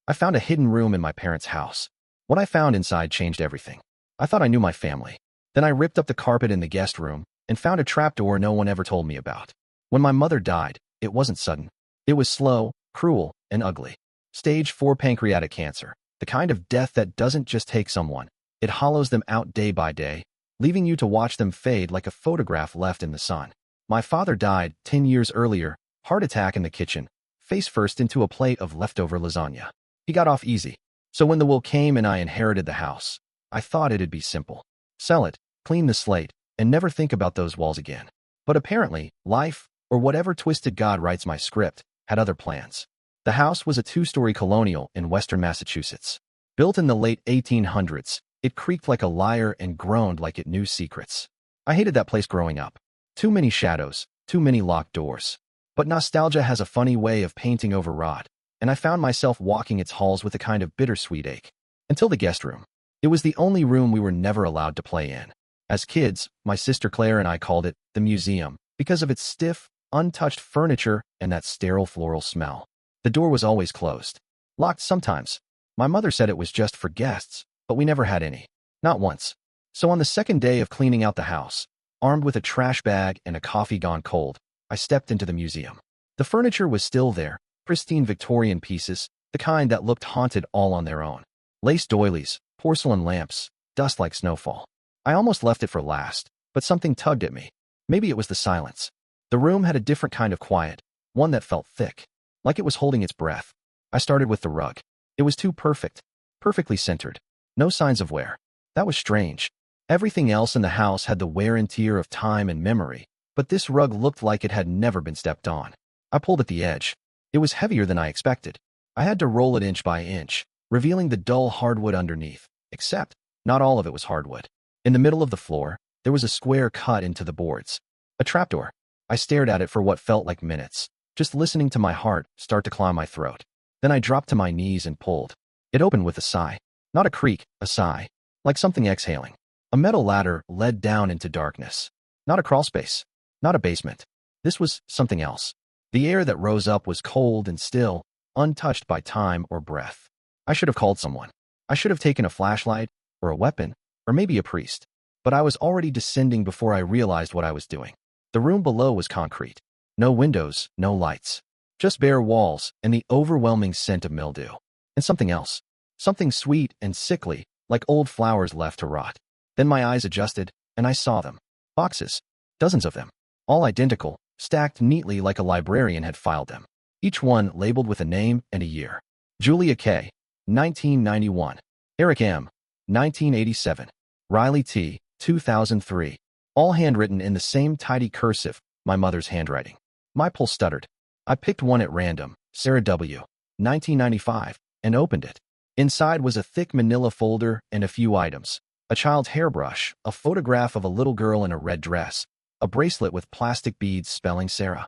I found a hidden room in my parents' house. What I found inside changed everything. I thought I knew my family. Then I ripped up the carpet in the guest room and found a trapdoor no one ever told me about. When my mother died, it wasn't sudden. It was slow, cruel, and ugly. Stage 4 pancreatic cancer, the kind of death that doesn't just take someone. It hollows them out day by day, leaving you to watch them fade like a photograph left in the sun. My father died 10 years earlier, heart attack in the kitchen, face first into a plate of leftover lasagna. He got off easy. So when the will came and I inherited the house, I thought it'd be simple. Sell it, clean the slate, and never think about those walls again. But apparently, life, or whatever twisted God writes my script, had other plans. The house was a 2-story colonial in western Massachusetts. Built in the late 1800s, it creaked like a lyre and groaned like it knew secrets. I hated that place growing up. Too many shadows, too many locked doors. But nostalgia has a funny way of painting over rot, and I found myself walking its halls with a kind of bittersweet ache. Until the guest room. It was the only room we were never allowed to play in. As kids, my sister Claire and I called it the museum because of its stiff, untouched furniture and that sterile floral smell. The door was always closed. Locked sometimes. My mother said it was just for guests, but we never had any. Not once. So on the second day of cleaning out the house, armed with a trash bag and a coffee gone cold, I stepped into the museum. The furniture was still there, pristine Victorian pieces, the kind that looked haunted all on their own. Lace doilies, porcelain lamps, dust like snowfall. I almost left it for last, but something tugged at me. Maybe it was the silence. The room had a different kind of quiet, one that felt thick, like it was holding its breath. I started with the rug. It was too perfect, perfectly centered. No signs of wear. That was strange. Everything else in the house had the wear and tear of time and memory, but this rug looked like it had never been stepped on. I pulled at the edge. It was heavier than I expected. I had to roll it inch by inch, revealing the dull hardwood underneath, except not all of it was hardwood. In the middle of the floor, there was a square cut into the boards. A trapdoor. I stared at it for what felt like minutes, just listening to my heart start to climb my throat. Then I dropped to my knees and pulled. It opened with a sigh. Not a creak, a sigh. Like something exhaling. A metal ladder led down into darkness. Not a crawlspace. Not a basement. This was something else. The air that rose up was cold and still, untouched by time or breath. I should have called someone. I should have taken a flashlight, or a weapon, or maybe a priest. But I was already descending before I realized what I was doing. The room below was concrete. No windows, no lights. Just bare walls and the overwhelming scent of mildew. And something else. Something sweet and sickly, like old flowers left to rot. Then my eyes adjusted, and I saw them. Boxes. Dozens of them. All identical, stacked neatly like a librarian had filed them. Each one labeled with a name and a year. Julia K. 1991. Eric M. 1987. Riley T. 2003. All handwritten in the same tidy cursive, my mother's handwriting. My pulse stuttered. I picked one at random, Sarah W. 1995, and opened it. Inside was a thick manila folder and a few items. A child's hairbrush, a photograph of a little girl in a red dress, a bracelet with plastic beads spelling Sarah.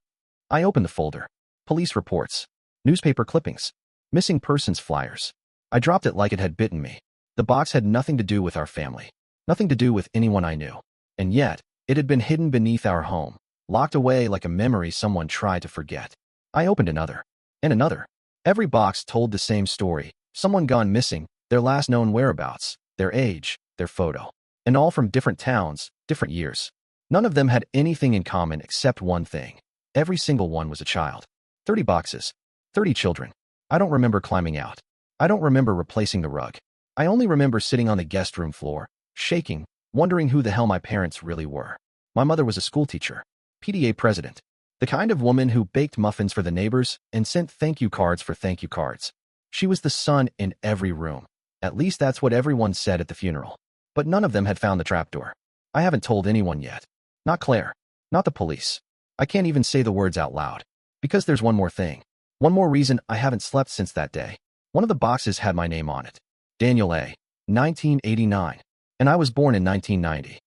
I opened the folder. Police reports. Newspaper clippings. Missing persons flyers. I dropped it like it had bitten me. The box had nothing to do with our family. Nothing to do with anyone I knew. And yet, it had been hidden beneath our home, locked away like a memory someone tried to forget. I opened another. And another. Every box told the same story. Someone gone missing, their last known whereabouts, their age, their photo. And all from different towns, different years. None of them had anything in common except one thing. Every single one was a child. 30 boxes. 30 children. I don't remember climbing out. I don't remember replacing the rug. I only remember sitting on the guest room floor, shaking, wondering who the hell my parents really were. My mother was a schoolteacher. PTA president. The kind of woman who baked muffins for the neighbors and sent thank you cards for thank you cards. She was the sun in every room. At least that's what everyone said at the funeral. But none of them had found the trapdoor. I haven't told anyone yet. Not Claire. Not the police. I can't even say the words out loud. Because there's one more thing. One more reason I haven't slept since that day. One of the boxes had my name on it. Daniel A. 1989. And I was born in 1990.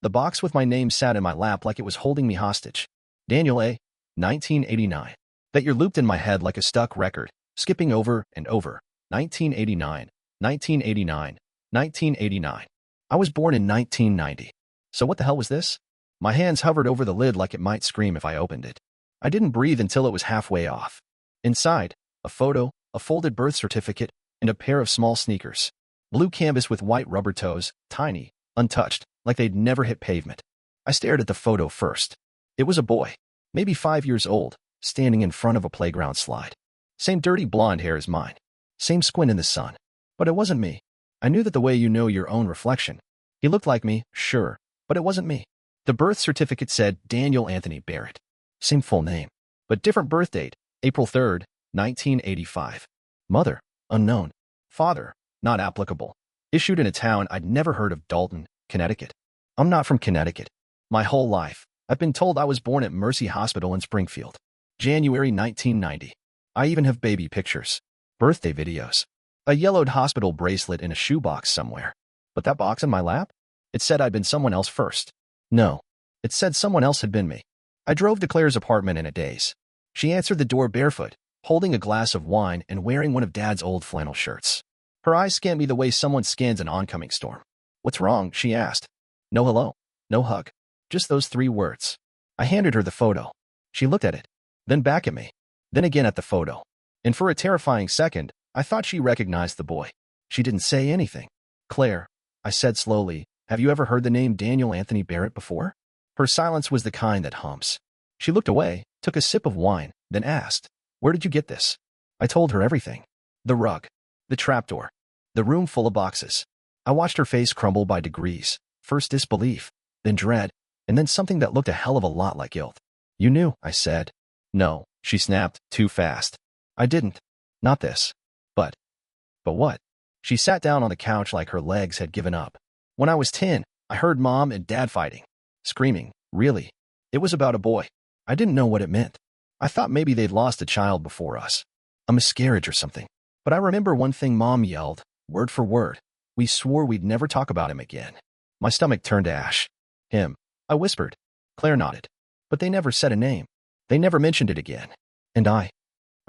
The box with my name sat in my lap like it was holding me hostage. Daniel A. 1989. That year looped in my head like a stuck record, skipping over and over. 1989, 1989, 1989. I was born in 1990. So what the hell was this? My hands hovered over the lid like it might scream if I opened it. I didn't breathe until it was halfway off. Inside, a photo, a folded birth certificate, and a pair of small sneakers. Blue canvas with white rubber toes, tiny, untouched, like they'd never hit pavement. I stared at the photo first. It was a boy, maybe 5 years old, standing in front of a playground slide. Same dirty blonde hair as mine. Same squint in the sun. But it wasn't me. I knew that the way you know your own reflection. He looked like me, sure, but it wasn't me. The birth certificate said Daniel Anthony Barrett. Same full name, but different birth date, April 3rd, 1985. Mother, unknown. Father, not applicable. Issued in a town I'd never heard of, Dalton, Connecticut. I'm not from Connecticut. My whole life, I've been told I was born at Mercy Hospital in Springfield. January 1990. I even have baby pictures. Birthday videos. A yellowed hospital bracelet in a shoebox somewhere. But that box in my lap? It said I'd been someone else first. No. It said someone else had been me. I drove to Claire's apartment in a daze. She answered the door barefoot, holding a glass of wine and wearing one of Dad's old flannel shirts. Her eyes scanned me the way someone scans an oncoming storm. What's wrong? She asked. No hello. No hug. Just those 3 words. I handed her the photo. She looked at it, then back at me, then again at the photo. And for a terrifying second, I thought she recognized the boy. She didn't say anything. Claire, I said slowly, have you ever heard the name Daniel Anthony Barrett before? Her silence was the kind that hums. She looked away, took a sip of wine, then asked, where did you get this? I told her everything. The rug. The trapdoor. The room full of boxes. I watched her face crumble by degrees, first disbelief, then dread, and then something that looked a hell of a lot like guilt. You knew, I said. No, she snapped, too fast. I didn't. Not this. But what? She sat down on the couch like her legs had given up. When I was 10, I heard Mom and Dad fighting. Screaming, really. It was about a boy. I didn't know what it meant. I thought maybe they'd lost a child before us. A miscarriage or something. But I remember one thing Mom yelled, word for word. We swore we'd never talk about him again. My stomach turned to ash. Him. I whispered. Claire nodded. But they never said a name. They never mentioned it again. And I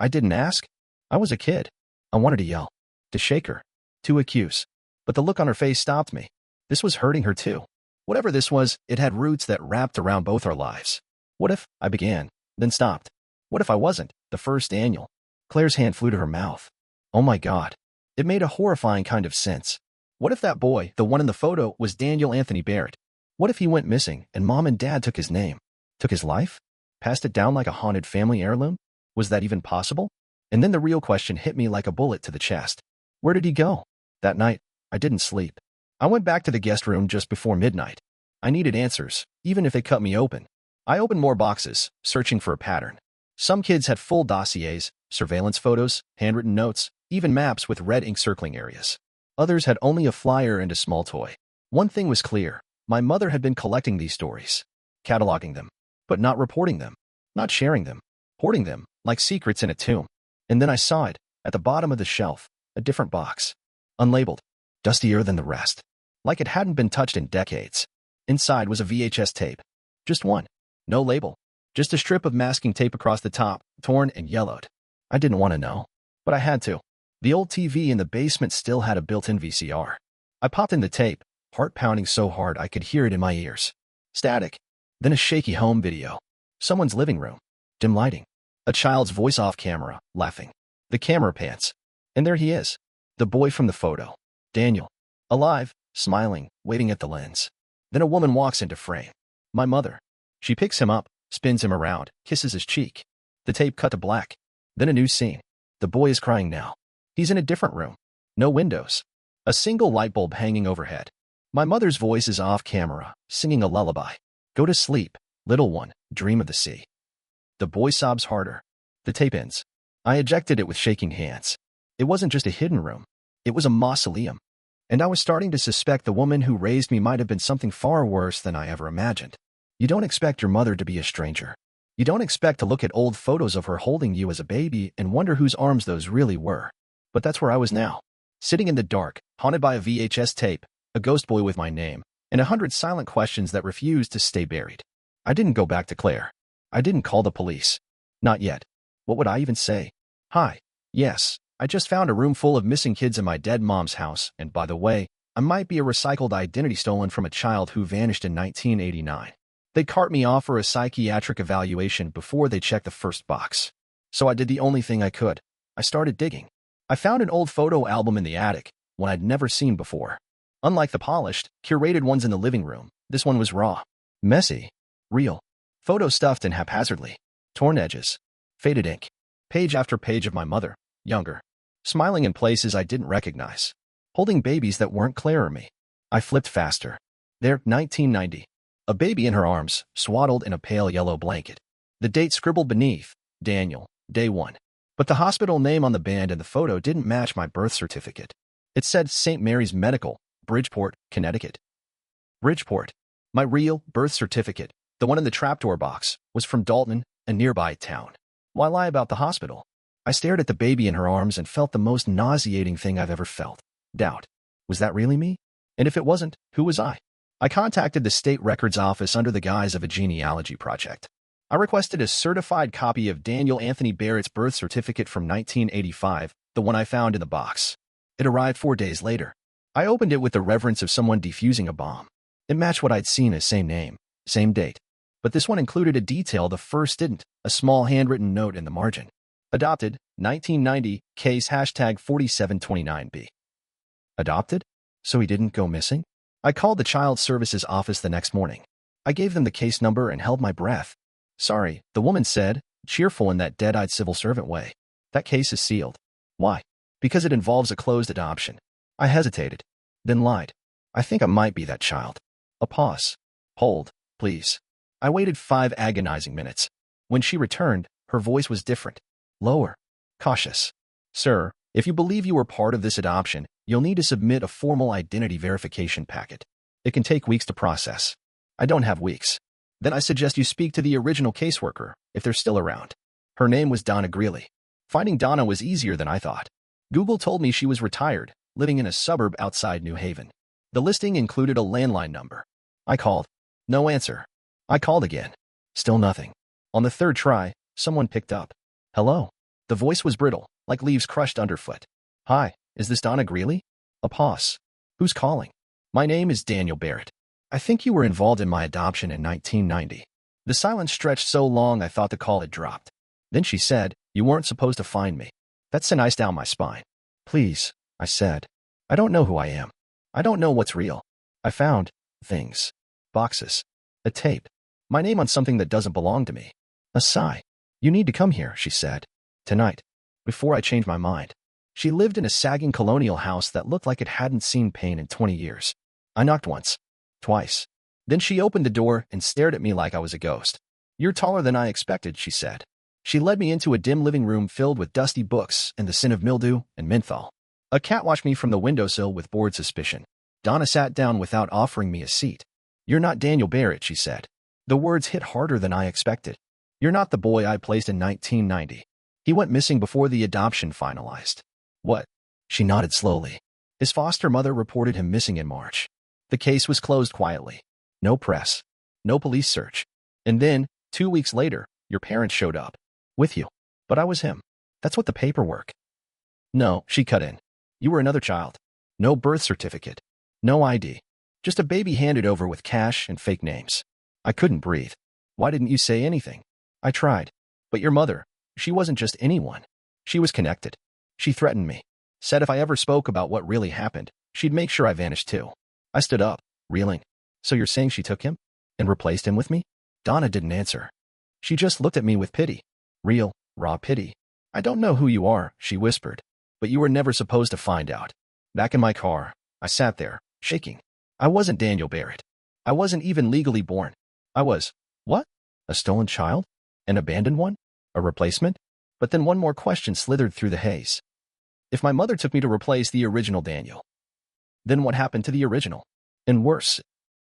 didn't ask. I was a kid. I wanted to yell. To shake her. To accuse. But the look on her face stopped me. This was hurting her too. Whatever this was, it had roots that wrapped around both our lives. What if, I began, then stopped. What if I wasn't, the first Daniel? Claire's hand flew to her mouth. Oh my God. It made a horrifying kind of sense. What if that boy, the one in the photo, was Daniel Anthony Barrett? What if he went missing and Mom and Dad took his name? Took his life? Passed it down like a haunted family heirloom? Was that even possible? And then the real question hit me like a bullet to the chest. Where did he go? That night, I didn't sleep. I went back to the guest room just before midnight. I needed answers, even if they cut me open. I opened more boxes, searching for a pattern. Some kids had full dossiers, surveillance photos, handwritten notes, even maps with red ink circling areas. Others had only a flyer and a small toy. One thing was clear. My mother had been collecting these stories, cataloging them, but not reporting them, not sharing them, hoarding them like secrets in a tomb. And then I saw it, at the bottom of the shelf, a different box. Unlabeled, dustier than the rest, like it hadn't been touched in decades. Inside was a VHS tape. Just one. No label. Just a strip of masking tape across the top, torn and yellowed. I didn't want to know, but I had to. The old TV in the basement still had a built-in VCR. I popped in the tape, heart pounding so hard I could hear it in my ears. Static. Then a shaky home video. Someone's living room. Dim lighting. A child's voice off camera, laughing. The camera pans. And there he is. The boy from the photo. Daniel. Alive, smiling, waving at the lens. Then a woman walks into frame. My mother. She picks him up, spins him around, kisses his cheek. The tape cut to black. Then a new scene. The boy is crying now. He's in a different room. No windows. A single light bulb hanging overhead. My mother's voice is off camera, singing a lullaby. Go to sleep, little one, dream of the sea. The boy sobs harder. The tape ends. I ejected it with shaking hands. It wasn't just a hidden room. It was a mausoleum. And I was starting to suspect the woman who raised me might have been something far worse than I ever imagined. You don't expect your mother to be a stranger. You don't expect to look at old photos of her holding you as a baby and wonder whose arms those really were. But that's where I was now. Sitting in the dark, haunted by a VHS tape, a ghost boy with my name, and 100 silent questions that refused to stay buried. I didn't go back to Claire. I didn't call the police. Not yet. What would I even say? Hi. Yes, I just found a room full of missing kids in my dead mom's house, and by the way, I might be a recycled identity stolen from a child who vanished in 1989. They'd cart me off for a psychiatric evaluation before they checked the first box. So I did the only thing I could. I started digging. I found an old photo album in the attic, one I'd never seen before. Unlike the polished, curated ones in the living room, this one was raw, messy, real. Photos stuffed in haphazardly, torn edges, faded ink. Page after page of my mother, younger, smiling in places I didn't recognize, holding babies that weren't Claire or me. I flipped faster. There, 1990. A baby in her arms, swaddled in a pale yellow blanket. The date scribbled beneath, Daniel, day 1. But the hospital name on the band in the photo didn't match my birth certificate. It said St. Mary's Medical, Bridgeport, Connecticut. Bridgeport. My real birth certificate, the one in the trapdoor box, was from Dalton, a nearby town. Why lie about the hospital? I stared at the baby in her arms and felt the most nauseating thing I've ever felt. Doubt. Was that really me? And if it wasn't, who was I? I contacted the state records office under the guise of a genealogy project. I requested a certified copy of Daniel Anthony Barrett's birth certificate from 1985, the one I found in the box. It arrived 4 days later. I opened it with the reverence of someone defusing a bomb. It matched what I'd seen as same name, same date. But this one included a detail the first didn't, a small handwritten note in the margin. Adopted, 1990, case hashtag 4729B. Adopted? So he didn't go missing? I called the Child Services office the next morning. I gave them the case number and held my breath. Sorry, the woman said, cheerful in that dead-eyed civil servant way. That case is sealed. Why? Because it involves a closed adoption. I hesitated, then lied. I think I might be that child. A pause. Hold, please. I waited 5 agonizing minutes. When she returned, her voice was different. Lower. Cautious. Sir, if you believe you were part of this adoption, you'll need to submit a formal identity verification packet. It can take weeks to process. I don't have weeks. Then I suggest you speak to the original caseworker, if they're still around. Her name was Donna Greeley. Finding Donna was easier than I thought. Google told me she was retired, living in a suburb outside New Haven. The listing included a landline number. I called. No answer. I called again. Still nothing. On the 3rd try, someone picked up. Hello. The voice was brittle, like leaves crushed underfoot. Hi, is this Donna Greeley? A pause. Who's calling? My name is Daniel Barrett. I think you were involved in my adoption in 1990. The silence stretched so long I thought the call had dropped. Then she said, you weren't supposed to find me. That sent ice down my spine. Please, I said. I don't know who I am. I don't know what's real. I found things. Boxes. A tape. My name on something that doesn't belong to me. A sigh. You need to come here, she said. Tonight. Before I change my mind. She lived in a sagging colonial house that looked like it hadn't seen pain in 20 years. I knocked once. Twice. Then she opened the door and stared at me like I was a ghost. You're taller than I expected, she said. She led me into a dim living room filled with dusty books and the scent of mildew and menthol. A cat watched me from the windowsill with bored suspicion. Donna sat down without offering me a seat. You're not Daniel Barrett, she said. The words hit harder than I expected. You're not the boy I placed in 1990. He went missing before the adoption finalized. What? She nodded slowly. His foster mother reported him missing in March. The case was closed quietly. No press. No police search. And then, 2 weeks later, your parents showed up. With you. But I was him. That's what the paperwork. No, she cut in. You were another child. No birth certificate. No ID. Just a baby handed over with cash and fake names. I couldn't breathe. Why didn't you say anything? I tried. But your mother, she wasn't just anyone. She was connected. She threatened me. Said if I ever spoke about what really happened, she'd make sure I vanished too. I stood up, reeling. So you're saying she took him? And replaced him with me? Donna didn't answer. She just looked at me with pity. Real, raw pity. I don't know who you are, she whispered. But you were never supposed to find out. Back in my car, I sat there, shaking. I wasn't Daniel Barrett. I wasn't even legally born. I was, what? A stolen child? An abandoned one? A replacement? But then one more question slithered through the haze. If my mother took me to replace the original Daniel, then what happened to the original? And worse,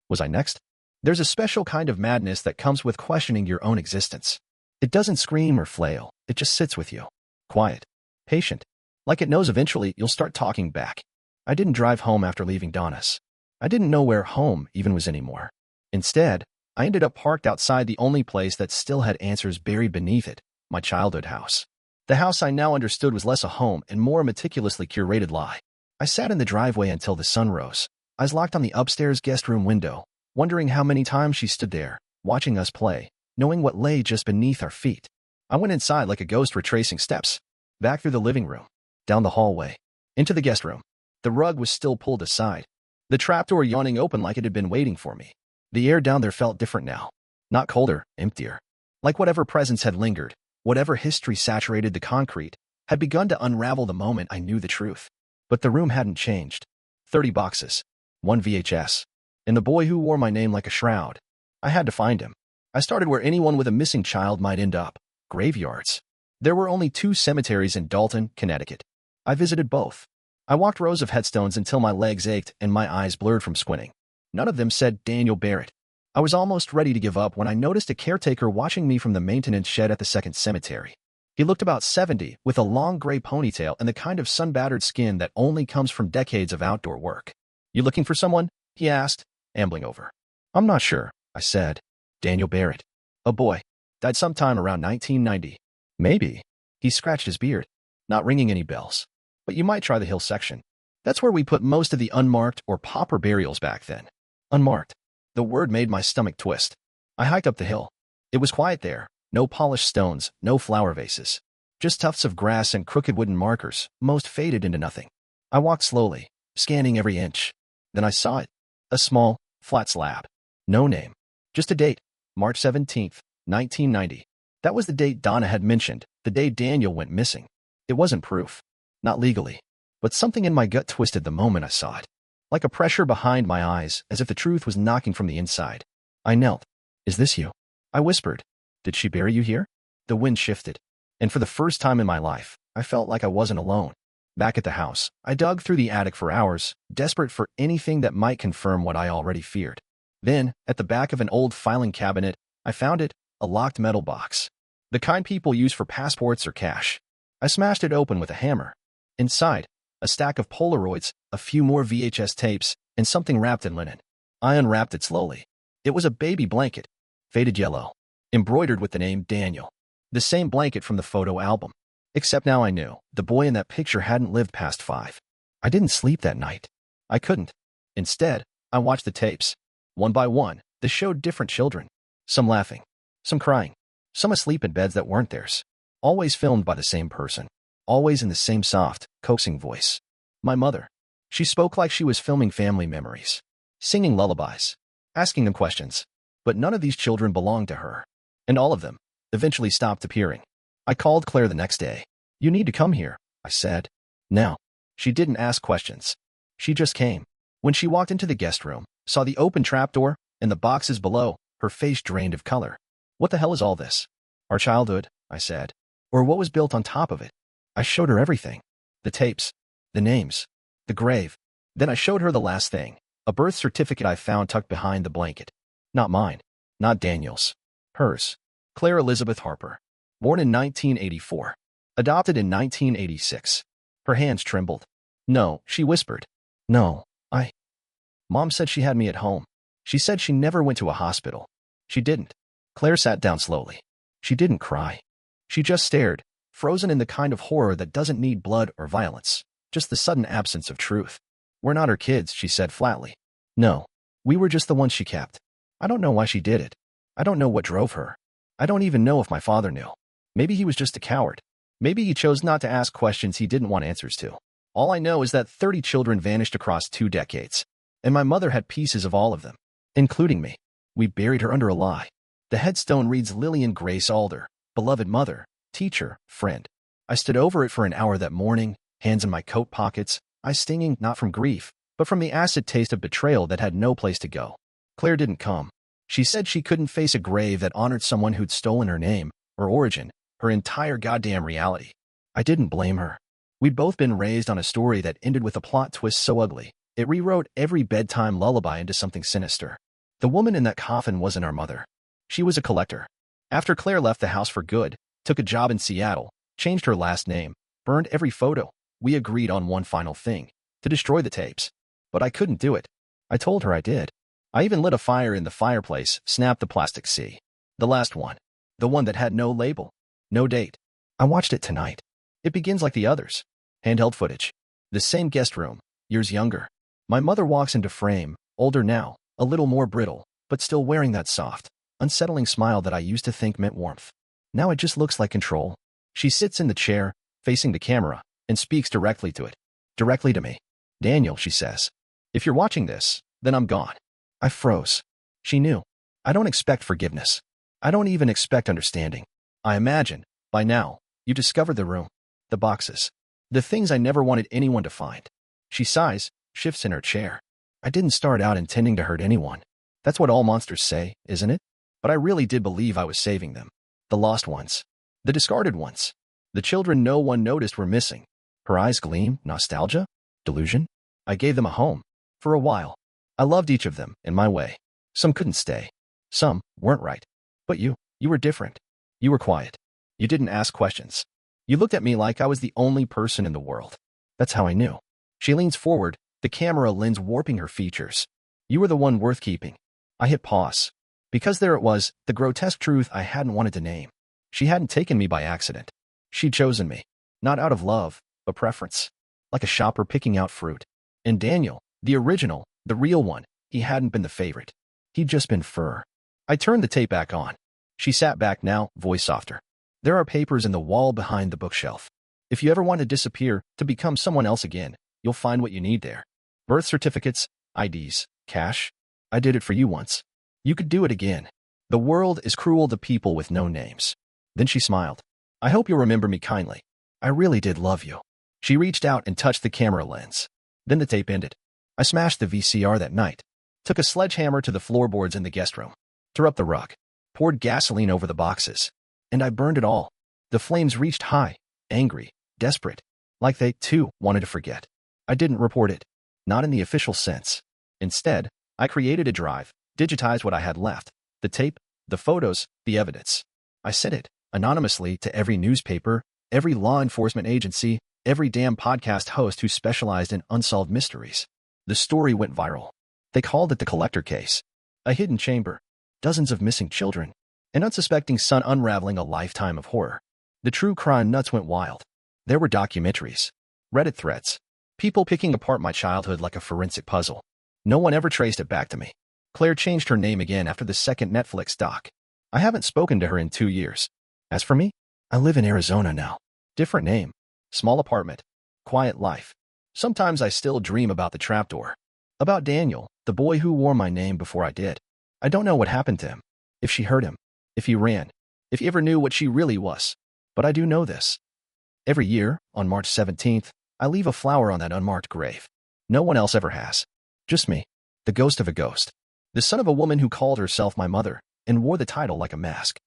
was I next? There's a special kind of madness that comes with questioning your own existence. It doesn't scream or flail. It just sits with you. Quiet. Patient. Like it knows eventually you'll start talking back. I didn't drive home after leaving Donna's. I didn't know where home even was anymore. Instead, I ended up parked outside the only place that still had answers buried beneath it, my childhood house. The house I now understood was less a home and more a meticulously curated lie. I sat in the driveway until the sun rose, eyes locked on the upstairs guest room window, wondering how many times she stood there, watching us play, knowing what lay just beneath our feet. I went inside like a ghost retracing steps, back through the living room, down the hallway, into the guest room. The rug was still pulled aside, the trapdoor yawning open like it had been waiting for me. The air down there felt different now. Not colder, emptier. Like whatever presence had lingered, whatever history saturated the concrete, had begun to unravel the moment I knew the truth. But the room hadn't changed. 30 boxes. 1 VHS. And the boy who wore my name like a shroud. I had to find him. I started where anyone with a missing child might end up. Graveyards. There were only 2 cemeteries in Dalton, Connecticut. I visited both. I walked rows of headstones until my legs ached and my eyes blurred from squinting. None of them said Daniel Barrett. I was almost ready to give up when I noticed a caretaker watching me from the maintenance shed at the second cemetery. He looked about 70, with a long gray ponytail and the kind of sun-battered skin that only comes from decades of outdoor work. "You looking for someone?" he asked, ambling over. "I'm not sure," I said. "Daniel Barrett. A boy. Died sometime around 1990. Maybe." He scratched his beard. "Not ringing any bells. But you might try the hill section. That's where we put most of the unmarked or pauper burials back then." Unmarked. The word made my stomach twist. I hiked up the hill. It was quiet there. No polished stones, no flower vases. Just tufts of grass and crooked wooden markers, most faded into nothing. I walked slowly, scanning every inch. Then I saw it. A small, flat slab. No name. Just a date. March 17th, 1990. That was the date Donna had mentioned, the day Daniel went missing. It wasn't proof. Not legally. But something in my gut twisted the moment I saw it. Like a pressure behind my eyes, as if the truth was knocking from the inside. I knelt. "Is this you?" I whispered. "Did she bury you here?" The wind shifted. And for the first time in my life, I felt like I wasn't alone. Back at the house, I dug through the attic for hours, desperate for anything that might confirm what I already feared. Then, at the back of an old filing cabinet, I found it, a locked metal box. The kind people use for passports or cash. I smashed it open with a hammer. Inside, a stack of Polaroids, a few more VHS tapes, and something wrapped in linen. I unwrapped it slowly. It was a baby blanket, faded yellow, embroidered with the name Daniel. The same blanket from the photo album. Except now I knew, the boy in that picture hadn't lived past 5. I didn't sleep that night. I couldn't. Instead, I watched the tapes. One by one, they showed different children. Some laughing, some crying, some asleep in beds that weren't theirs. Always filmed by the same person. Always in the same soft, coaxing voice. My mother. She spoke like she was filming family memories. Singing lullabies. Asking them questions. But none of these children belonged to her. And all of them eventually stopped appearing. I called Claire the next day. "You need to come here," I said. Now, she didn't ask questions. She just came. When she walked into the guest room, saw the open trapdoor, and the boxes below, her face drained of color. "What the hell is all this?" "Our childhood," I said. "Or what was built on top of it." I showed her everything. The tapes. The names. The grave. Then I showed her the last thing. A birth certificate I found tucked behind the blanket. Not mine. Not Daniel's. Hers. Claire Elizabeth Harper. Born in 1984. Adopted in 1986. Her hands trembled. "No," she whispered. "No, Mom said she had me at home. She said she never went to a hospital. She didn't." Claire sat down slowly. She didn't cry. She just stared, frozen in the kind of horror that doesn't need blood or violence, just the sudden absence of truth. "We're not her kids," she said flatly. "No, we were just the ones she kept. I don't know why she did it. I don't know what drove her. I don't even know if my father knew. Maybe he was just a coward. Maybe he chose not to ask questions he didn't want answers to. All I know is that 30 children vanished across 2 decades. And my mother had pieces of all of them, including me. We buried her under a lie. The headstone reads Lillian Grace Alder, beloved mother, teacher, friend. I stood over it for an hour that morning, hands in my coat pockets, eyes stinging not from grief, but from the acid taste of betrayal that had no place to go. Claire didn't come. She said she couldn't face a grave that honored someone who'd stolen her name, her origin, her entire goddamn reality. I didn't blame her. We'd both been raised on a story that ended with a plot twist so ugly, it rewrote every bedtime lullaby into something sinister. The woman in that coffin wasn't our mother. She was a collector. After Claire left the house for good, took a job in Seattle, changed her last name, burned every photo, we agreed on one final thing, to destroy the tapes. But I couldn't do it. I told her I did. I even lit a fire in the fireplace, snapped the plastic C. The last one. The one that had no label. No date. I watched it tonight. It begins like the others. Handheld footage. The same guest room, years younger. My mother walks into frame, older now, a little more brittle, but still wearing that soft, unsettling smile that I used to think meant warmth. Now it just looks like control. She sits in the chair, facing the camera, and speaks directly to it. Directly to me. Daniel, she says. If you're watching this, then I'm gone. I froze. She knew. I don't expect forgiveness. I don't even expect understanding. I imagine, by now, you discovered the room, the boxes, the things I never wanted anyone to find. She sighs, shifts in her chair. I didn't start out intending to hurt anyone. That's what all monsters say, isn't it? But I really did believe I was saving them. The lost ones. The discarded ones. The children no one noticed were missing. Her eyes gleam. Nostalgia? Delusion? I gave them a home. For a while. I loved each of them, in my way. Some couldn't stay. Some weren't right. But you were different. You were quiet. You didn't ask questions. You looked at me like I was the only person in the world. That's how I knew. She leans forward, the camera lens warping her features. You were the one worth keeping. I hit pause. Because there it was, the grotesque truth I hadn't wanted to name. She hadn't taken me by accident. She'd chosen me. Not out of love, but preference. Like a shopper picking out fruit. And Daniel, the original, the real one, he hadn't been the favorite. He'd just been fur. I turned the tape back on. She sat back now, voice softer. There are papers in the wall behind the bookshelf. If you ever want to disappear, to become someone else again, you'll find what you need there. Birth certificates, IDs, cash. I did it for you once. You could do it again. The world is cruel to people with no names. Then she smiled. I hope you'll remember me kindly. I really did love you. She reached out and touched the camera lens. Then the tape ended. I smashed the VCR that night. Took a sledgehammer to the floorboards in the guest room. Tore up the rug. Poured gasoline over the boxes. And I burned it all. The flames reached high, angry, desperate. Like they, too, wanted to forget. I didn't report it. Not in the official sense. Instead, I created a drive, digitized what I had left. The tape, the photos, the evidence. I sent it, anonymously, to every newspaper, every law enforcement agency, every damn podcast host who specialized in unsolved mysteries. The story went viral. They called it the collector case. A hidden chamber. Dozens of missing children. An unsuspecting son unraveling a lifetime of horror. The true crime nuts went wild. There were documentaries. Reddit threads. People picking apart my childhood like a forensic puzzle. No one ever traced it back to me. Claire changed her name again after the second Netflix doc. I haven't spoken to her in 2 years. As for me, I live in Arizona now. Different name. Small apartment. Quiet life. Sometimes I still dream about the trapdoor. About Daniel, the boy who wore my name before I did. I don't know what happened to him. If she hurt him. If he ran. If he ever knew what she really was. But I do know this. Every year, on March 17th, I leave a flower on that unmarked grave. No one else ever has. Just me. The ghost of a ghost. The son of a woman who called herself my mother and wore the title like a mask.